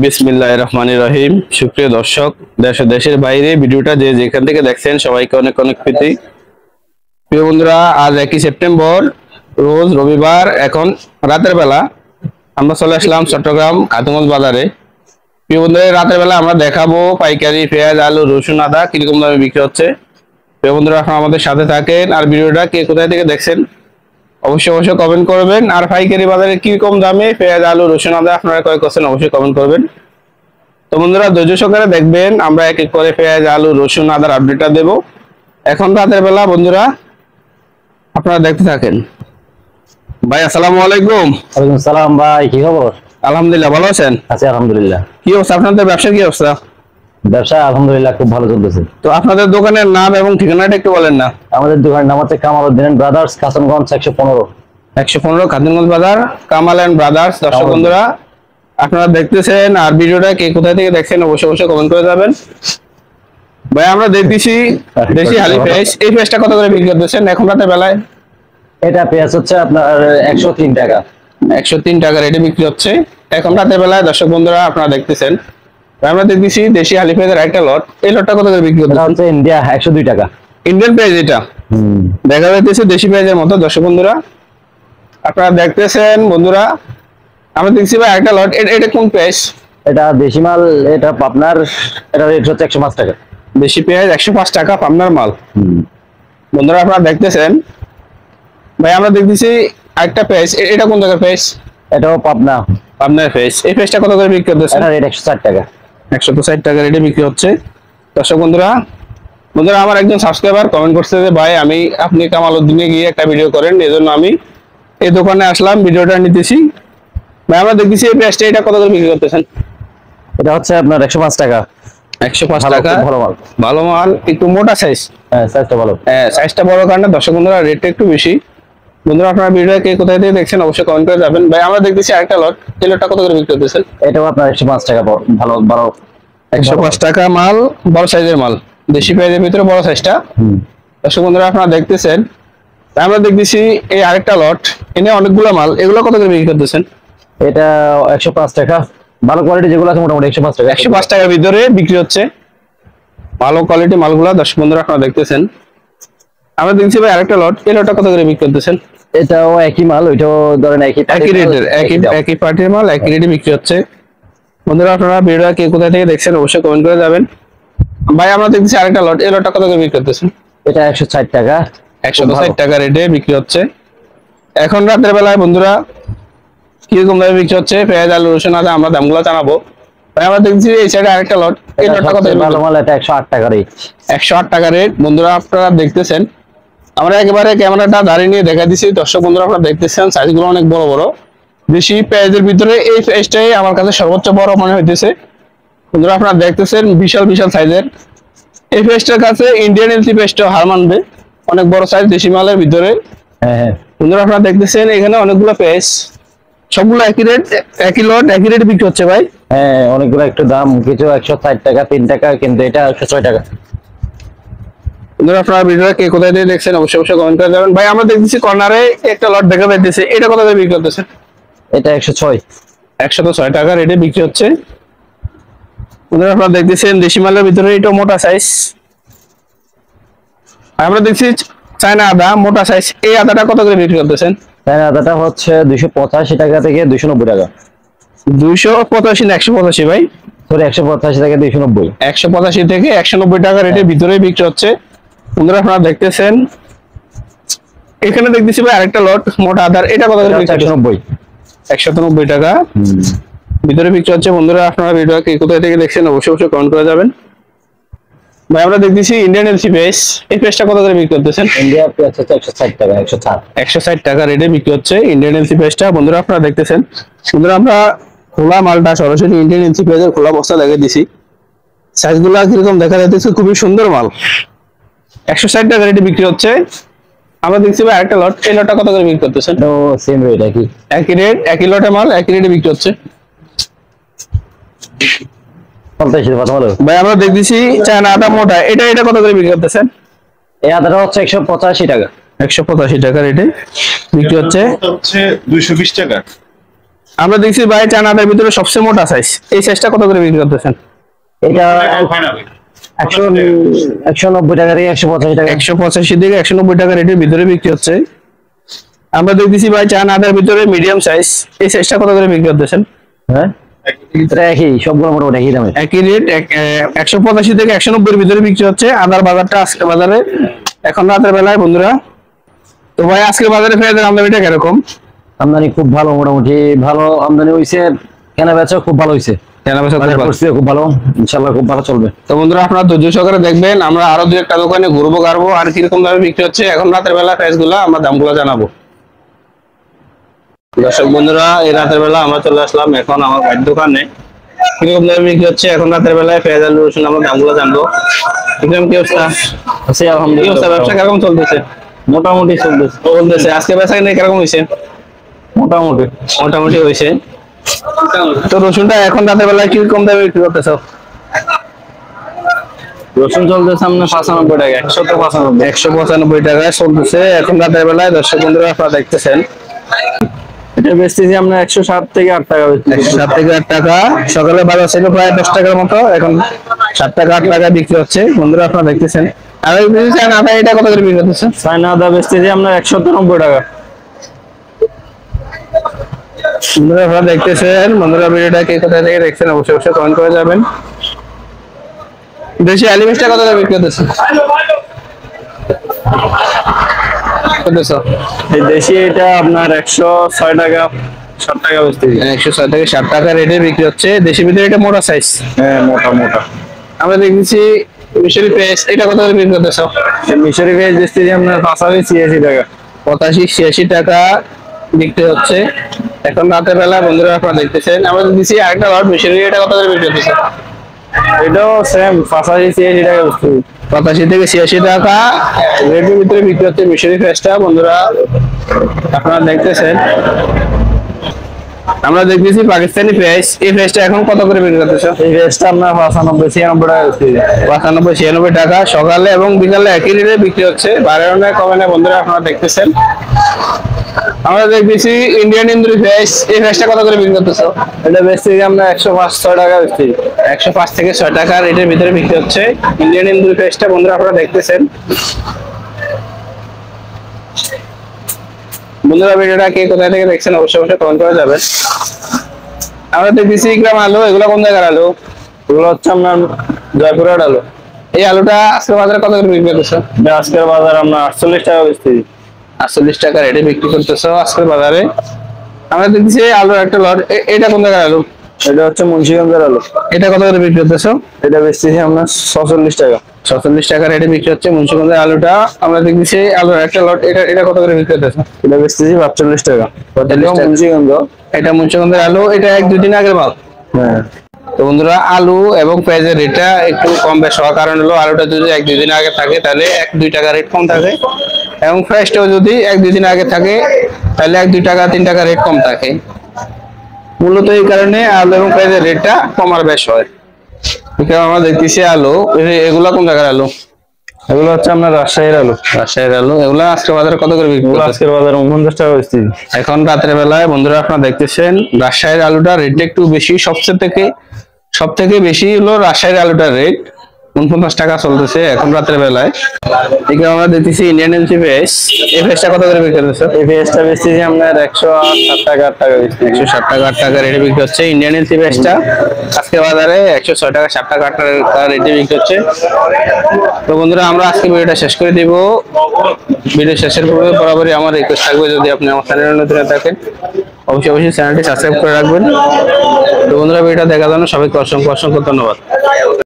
বিসমিল্লাহির রহমানির রহিম। সুপ্রিয় দর্শক, দেশ ও দেশের বাইরে ভিডিওটা যে যেখান থেকে দেখছেন সবাইকে অনেক অনেক প্রীতি। প্রিয় বন্ধুরা, আজ 1 সেপ্টেম্বর, রোজ রবিবার, এখন রাতের বেলা আমরা চলে আসলাম চট্টগ্রাম খাতুনগঞ্জ বাজারে। প্রিয় বন্ধুরা, রাতের বেলা আমরা দেখাবো পাইকারি পেঁয়াজ, আলু, রসুন, আদা কিরকম দামে বিক্রি হচ্ছে। প্রিয় বন্ধুরা, আপনারা আমাদের সাথে থাকেন। আর ভিডিওটা কে কোথায় থেকে দেখছেন অবশ্যই অবশ্যই কমেন্ট করবেন। আর পাইকারি বাজারে কিরকম দামে পেঁয়াজ, আলু, রসুন, আদা আপনারা ক্রয় করছেন অবশ্যই কমেন্ট করবেন। তো বন্ধুরা, ধৈর্য সহকারে দেখবেন, আমরা এক এক করে পেঁয়াজ, আলু, রসুন, আদার আপডেটটা দেব এখন রাতের বেলা। বন্ধুরা, আপনারা দেখতে থাকেন। ভাই আসসালামু আলাইকুম। ওয়ালাইকুম সালাম ভাই, কি খবর? আলহামদুলিল্লাহ, ভালো আছেন? আছি আলহামদুলিল্লাহ। কি অবস্থা আপনাদের ব্যবসার, কি অবস্থা? ব্যবসা আলহামদুলিল্লাহ খুব ভালো চলতেছে। তো আপনাদের দোকানের নাম এবং ঠিকানাটা একটু বলেন না। আমাদের দোকানের নাম হচ্ছে কামাল উদ্দিন ব্রাদার্স, কাশনগঞ্জ 115। 115 খাতুনগঞ্জ বাজার, কামাল এন্ড ব্রাদার্স। দর্শক বন্ধুরা, আপনারা দেখতেছেন আর ভিডিওটা কে কোথা থেকে দেখছেন অবশ্যই অবশ্যই কমেন্ট করে যাবেন। ভাই আমরা দেখতেছি দেশি হালি পেঁয়াজ, এই পেঁয়াজটা কত করে বিক্রি করতেছেন এখন রাতের বেলায়? এটা পেঁয়াজ হচ্ছে আপনার 103 টাকা। 103 টাকা রেটে বিক্রি হচ্ছে এখন রাতের বেলায়। দর্শক বন্ধুরা, আপনারা দেখতেছেন আমরা দেখতেছি দেশি হালি পেঁয়াজের একটা লট। এই লটটা কত করে বিক্রি এটা হচ্ছে? হচ্ছে ইন্ডিয়া 102 টাকা। ইন্ডিয়ান পেঁয়াজ এটা দেখা যাইতেছে দেশি পেঁয়াজের মতো। দর্শক বন্ধুরা, আপনারা দেখতেছেন বন্ধুরা, আমরা দেখছি ভাই একটা লট। এটা কোন পেঁয়াজ? এটা দেশি মাল, এটা আপনার এটা রেট হচ্ছে 105 টাকা। দেশি পেঁয়াজ 105 টাকা, পাবনার মাল। বন্ধুরা, আপনারা দেখতেছেন ভাই আমরা দেখতেছি একটা পেঁয়াজ। এটা কোন জায়গার পেঁয়াজ? এটাও পাবনা। পাবনার পেঁয়াজ। এই পেঁয়াজটা কত করে বিক্রি করতেছে? এটা রেট 160 টাকা। 160 টাকা রেটে বিক্রি হচ্ছে। দর্শক বন্ধুরা, আমার একজন সাবস্ক্রাইবার কমেন্ট করছে যে ভাই আপনি কামাল উদ্দিনে গিয়ে একটা ভিডিও করেন, এই জন্য আমি এই দোকানে আসলাম, ভিডিওটা নিতেছি। ভাই আমরা দেখতেছি এই পেঁয়াজটা এটা কত করে বিক্রি করতেছেন? এটা হচ্ছে আপনার 105 টাকা। 105 ভালো, টাকা। খুব ভালো মাল। ভালো মাল, একটু মোটা সাইজ। হ্যাঁ, সাইজটা ভালো। সাইজটা বড় কারণে দর্শক বন্ধুরা রেটটা একটু বেশি। বন্ধুরা, আপনারা ভিডিওটা কে কোথায় থেকে দেখছেন অবশ্যই কমেন্ট করে যাবেন। ভাই আমরা দেখতেছি আরেকটা লট। এই লটটা কত করে বিক্রি করতেছেন? এটাও আপনার 105 টাকা। ভালো বড়। 105 টাকা মাল, বড় সাইজের মাল, দেশি পেঁয়াজের ভিতরে বড় সাইজটা। দর্শক বন্ধুরা, আপনারা দেখতেছেন আমরা দেখতেছি এই আরেকটা লট, এনে অনেকগুলো মাল। এগুলো কত করে বিক্রি করতেছেন? এটা 105 টাকা। ভালো কোয়ালিটি যেগুলো আছে মোটামুটি 105 টাকা। 105 টাকার ভিতরে বিক্রি হচ্ছে ভালো কোয়ালিটি মালগুলা। দর্শক বন্ধুরা, আপনারা দেখতেছেন আমরা দেখছি ভাই আরেকটা লট। এই লটটা কত করে বিক্রি করতেছেন? এটাও একই মাল, ওইটাও ধরেন একই রেটের, একই পার্টির মাল, একই রেটে বিক্রি হচ্ছে। বন্ধুরা, আপনারা ভিডিওটা কে কোথা থেকে দেখছেন অবশ্যই কমেন্ট করে যাবেন। ভাই আমরা দেখছি আরেকটা লট। এই লটটা কত করে বিক্রি করতেছেন? এটা 160 টাকা। 160 টাকা রেটে বিক্রি হচ্ছে এখন রাতের বেলায়। বন্ধুরা, কিরকম দামে বিক্রি হচ্ছে পেঁয়াজ, আলু, রসুন, আদা আমরা দামগুলো জানাবো। ভাই আমরা দেখছি এই সাইডে আরেকটা লট। এই লটটা কত? ভালো মাল, এটা 108 টাকা রেট। 108 টাকা রেট। বন্ধুরা, আপনারা দেখতেছেন আমরা একেবারে ক্যামেরাটা দাঁড়িয়ে নিয়ে দেখা দিচ্ছি। দর্শক বন্ধুরা, আপনারা দেখতেছেন সাইজগুলো অনেক বড় বড়। বেশি পেঁয়াজের ভিতরে এই পেঁয়াজটাই আমার কাছে সর্বোচ্চ বড় মনে হইতেছে। বন্ধুরা, আপনারা দেখতেছেন বিশাল বিশাল সাইজের এই পেঁয়াজটার কাছে ইন্ডিয়ান এলসি পেঁয়াজটা হার মানবে। অনেক বড় সাইজ দেশি মালের ভিতরে। হ্যাঁ হ্যাঁ। বন্ধুরা, আপনারা দেখতেছেন এখানে অনেকগুলো পেঁয়াজ, সবগুলো একই রেট, একই লট, একই রেটে বিক্রি হচ্ছে ভাই। হ্যাঁ, অনেকগুলো একটু দাম, কিছু 160 টাকা, 3 টাকা, কিন্তু এটা 106 টাকা। বন্ধুরা, আপনারা ভিডিওটা কে কোথায় দিয়ে দেখছেন অবশ্যই অবশ্যই কমেন্ট করে যাবেন। ভাই আমরা দেখতেছি কর্নারে একটা লট দেখা যাইতেছে, এটা কত করে বিক্রি করতেছে? এটা 106। 106 টাকা রেটে বিক্রি হচ্ছে। বন্ধুরা, আপনারা দেখতেছেন দেশি মালের ভিতরে এটা মোটা সাইজ। আমরা দেখছি চায়না আদা, মোটা সাইজ। এই আদাটা কত করে বিক্রি করতেছেন? হ্যাঁ, আদাটা হচ্ছে 285 টাকা থেকে 290 টাকা। 285 না 185 ভাই? সরি, 185 থেকে 290। 185 থেকে 190 টাকা রেটের ভিতরে বিক্রি হচ্ছে। বন্ধুরা, আপনারা দেখতেছেন এখানে দেখতেছি ভাই আরেকটা লট মোটা আদার। এটা কত করে বিক্রি? 190। 190 টাকা ভিতরে বিক্রি হচ্ছে। বন্ধুরা, আপনারা ভিডিওটা কে কোথায় থেকে দেখছেন অবশ্যই অবশ্যই কমেন্ট করে যাবেন। ভাই আমরা দেখতেছি ইন্ডিয়ান এলসি পেঁয়াজ। এই পেঁয়াজটা কত করে বিক্রি করতেছেন? ইন্ডিয়া পেঁয়াজ হচ্ছে 160 টাকা। 160 টাকা রেটে বিক্রি হচ্ছে ইন্ডিয়ান এলসি পেঁয়াজটা। বন্ধুরা, আপনারা দেখতেছেন। বন্ধুরা, আমরা খোলা মালটা সরাসরি ইন্ডিয়ান এলসি পেঁয়াজের খোলা বস্তা লাগিয়ে দিছি। সাইজগুলো কিরকম দেখা যাচ্ছে, খুবই সুন্দর মাল। 160 টাকা রেটে বিক্রি হচ্ছে। আমরা দেখছি ভাই আরেকটা লট। এই লটটা কত করে বিক্রি করতেছেন? তো সেম রেট, একই রেট, একই লটে মাল, একই রেটে বিক্রি হচ্ছে। 50 কথা বলো ভাই আমরা দেখতেছি চায়না আদা মোটা, এটা এটা কত করে বিক্রি করতেছেন? এই আদাটা হচ্ছে 185 টাকা। 185 টাকা রেটে বিক্রি হচ্ছে। 220 টাকা। আমরা দেখছি ভাই চায়নাদের ভিতরে সবচেয়ে মোটা সাইজ, এই সাইজটা কত করে বিক্রি করতেছেন? এটা 190 টাকা থেকে 185 টাকা, 185 থেকে 190 টাকা রেটের ভিতরে বিক্রি হচ্ছে। আমরা দেখতেছি ভাই চায়নাদের ভিতরে মিডিয়াম সাইজ, এই সাইজটা কত করে বিক্রি করতেছেন? হ্যাঁ এটা একই, সবগুলো মোটামুটি একই দামে, একই রেট 185 থেকে 190 এর ভিতরে বিক্রি হচ্ছে। আদার বাজারটা আজকে বাজারে এখন রাতের বেলায় বন্ধুরা। তো ভাই আজকে বাজারে পেঁয়াজের আমদানিটা কিরকম? আমদানি খুব ভালো, মোটামুটি ভালো আমদানি হয়েছে, কেনা বেচা খুব ভালো হয়েছে, খুব ভালো, ইনশাআল্লাহ খুব ভালো চলবে। তো বন্ধুরা আপনারা ধৈর্য সহকারে দেখবেন, আমরা আরো দু একটা দোকানে ঘুরবো গাড়বো আর কিরকম দামে বিক্রি হচ্ছে এখন রাতের বেলা পেঁয়াজগুলো আমরা দামগুলো জানাবো। দর্শক বন্ধুরা এই রাতের বেলা আমরা চলে আসলাম এখন আমার ভাইয়ের দোকানে, কিরকম দামে বিক্রি হচ্ছে এখন রাতের বেলায় পেঁয়াজ আলু রসুন আমরা দামগুলো জানবো। কিরকম কি অবস্থা? আছি আলহামদুলিল্লাহ। ব্যবসা কিরকম চলতেছে? মোটামুটি চলতেছে। আজকে বেচা কিনা কিরকম হয়েছে? মোটামুটি মোটামুটি হয়েছে। তো রসুনটা এখন রাতের বেলায় কিরকম দামে বিক্রি করতেছো? রসুন চলতেছে আপনার 95 টাকা, 195 টাকায় চলতেছে এখন রাতের বেলায়। দর্শক বন্ধুরা আপনারা দেখতেছেন এটা বেচতেছি আমরা 107 থেকে 8 টাকা, 107 থেকে 8 টাকা। সকালে বাজার ছিল প্রায় 10 টাকার মতো, এখন 7 টাকা 8 টাকা বিক্রি হচ্ছে বন্ধুরা আপনারা দেখতেছেন। আর ওই চায়না আদা এটা কত করে বিক্রি করতেছে? চায়না আদা বেচতেছি আমরা 190 টাকা। বন্ধুরা আপনারা দেখতেছেন, বন্ধুরা ভিডিওটা কে কোথা থেকে দেখছেন অবশ্যই অবশ্যই কমেন্ট করে যাবেন। দেশি আলু মিষ্টি কত করে বিক্রি করতেছে? এই দেশি এটা আপনার 106 টাকা 60 টাকা বেচতেছি। 106 থেকে 60 টাকা রেটে বিক্রি হচ্ছে। দেশি ভিতরে এটা মোটা সাইজ, হ্যাঁ মোটা মোটা। আমরা দেখছি মিশরি পেঁয়াজ এটা কত করে বিক্রি করতেছ? মিশরি পেঁয়াজ বেচতেছি আপনার 85 টাকা, 85-86 টাকা বিক্রি হচ্ছে এখন রাতের বেলা। বন্ধুরা আপনারা দেখতেছেন আমরা দিচ্ছি আরেকটা লট মিশরি, এটা কত করে বিক্রি করতেছে? এটাও সেম 85-86 টাকা বেচতেছি। 85 থেকে 86 টাকা রেটের ভিতরে বিক্রি হচ্ছে মিশরি পেঁয়াজটা বন্ধুরা আপনারা দেখতেছেন। আমরা দেখতেছি পাকিস্তানি পেঁয়াজ, এই পেঁয়াজটা এখন কত করে বিক্রি করতেছে? এই পেঁয়াজটা আপনার 95-96 টাকা বেচতেছি। 95-96 টাকা সকালে এবং বিকালে একই রেটে বিক্রি হচ্ছে, বাড়ানো না কমে না বন্ধুরা আপনারা দেখতেছেন। আমরা দেখতেছি ইন্ডিয়ান ইন্দুরি পেঁয়াজ, এই পেঁয়াজটা কত করে বিক্রি করতেছে? এটা বেচতেছি আমরা 105-6 টাকা বেচতেছি। 105 থেকে 6 টাকা রেটের ভিতরে বিক্রি হচ্ছে ইন্ডিয়ান ইন্দুরি পেঁয়াজটা বন্ধুরা আপনারা দেখতেছেন। বন্ধুরা ভিডিওটা কে কোথায় থেকে দেখছেন অবশ্যই অবশ্যই কমেন্ট করে যাবেন। আমরা দেখতেছি গ্রাম আলু, এগুলো কোন জায়গার আলু? এগুলো হচ্ছে আপনার জয়পুরের আলু। এই আলুটা আজকের বাজারে কত করে বিক্রি করতেছে? আজকের বাজার আমরা 48 টাকা বেচতেছি। 48 টাকা রেটে বিক্রি করতেছে আজকের বাজারে। আমরা দেখতেছি আলুর একটা লট, এটা কোন জায়গার আলু? এটা হচ্ছে মুন্সিগঞ্জের আলু। এটা কত করে বিক্রি করতেছো? এটা বেচতেছি আমরা 46 টাকা। 46 টাকা রেটে বিক্রি হচ্ছে মুন্সিগঞ্জের আলুটা। আমরা দেখতেছি আলুর একটা লট, এটা কত করে বিক্রি করতেছে? এটা বেচতেছি 45 টাকা। মুন্সিগঞ্জ, এটা মুন্সিগঞ্জের আলু, এটা 1-2 দিন আগের মাল। হ্যাঁ। তো বন্ধুরা আলু এবং পেঁয়াজের রেটটা একটু কম বেশ হওয়ার কারণ হলো আলুটা যদি 1-2 দিন আগে থাকে তাহলে 1-2 টাকা রেট কম থাকে, এবং পেঁয়াজটাও যদি 1-2 দিন আগে থাকে তাহলে 1-2 টাকা 3 টাকা রেট কম থাকে। মূলত এই কারণে আলু এবং পেঁয়াজের রেটটা কমার বেশ হয়। এখানে আমরা দেখতেছি আলু, এগুলা কোন জায়গার আলু? এগুলো হচ্ছে আপনার রাজশাহীর আলু। রাজশাহীর আলু, এগুলা আজকের বাজারে কত করে বিক্রি করতেছে? আজকের বাজারে 49 টাকা বেচতেছি। এখন রাতের বেলায় বন্ধুরা আপনারা দেখতেছেন রাজশাহীর আলুটা রেট একটু বেশি, সব থেকে বেশি হলো রাজশাহীর আলুটার রেট 49 টাকা চলতেছে এখন রাতের বেলায়। এদিকে আমরা দেখতেছি ইন্ডিয়ান এলচি পেঁয়াজ, এই পেঁয়াজটা কত করে বিক্রি করতেছে? এই পেঁয়াজটা বেচতেছি আপনার 107 টাকা 8 টাকা বেচতেছি। 107 টাকা 8 টাকা রেটে বিক্রি হচ্ছে ইন্ডিয়ান এলচি পেঁয়াজটা আজকের বাজারে 106 টাকা 7 টাকা 8 টাকা রেটে বিক্রি হচ্ছে। তো বন্ধুরা আমরা আজকে ভিডিওটা শেষ করে দিব। ভিডিও শেষের পূর্বে বরাবরই আমার রিকোয়েস্ট থাকবে যদি আপনি আমার চ্যানেলে নতুন থাকেন অবশ্যই চ্যানেলটি সাবস্ক্রাইব করে রাখবেন। তো বন্ধুরা ভিডিওটা দেখার জন্য সবাইকে অসংখ্য ধন্যবাদ।